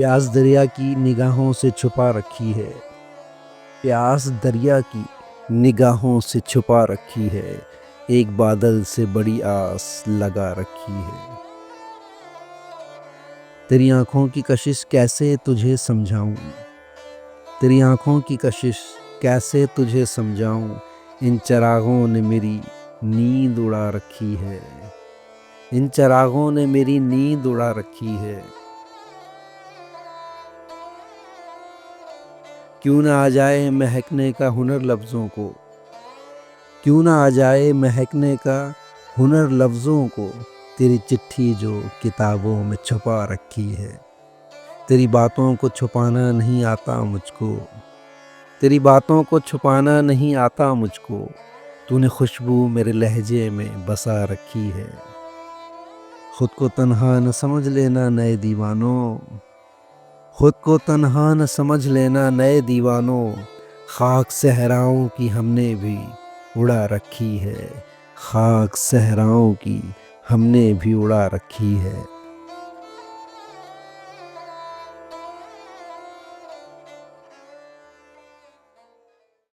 प्यास दरिया की निगाहों से छुपा रखी है। प्यास दरिया की निगाहों से छुपा रखी है। एक बादल से बड़ी आस लगा रखी है। तेरी आंखों की कशिश कैसे तुझे समझाऊं। तेरी आंखों की कशिश कैसे तुझे समझाऊं। इन चिरागों ने मेरी नींद उड़ा रखी है। इन चिरागों ने मेरी नींद उड़ा रखी है। क्यों ना आ जाए महकने का हुनर लफ्ज़ों को। क्यों ना आ जाए महकने का हुनर लफ्ज़ों को। तेरी चिट्ठी जो किताबों में छुपा रखी है। तेरी बातों को छुपाना नहीं आता मुझको। तेरी बातों को छुपाना नहीं आता मुझको। तूने खुशबू मेरे लहजे में बसा रखी है। खुद को तन्हा न समझ लेना नए दीवानों। खुद को तन्हा न समझ लेना नए दीवानों। खाक सहराओं की हमने भी उड़ा रखी है। खाक सहराओं की हमने भी उड़ा रखी है।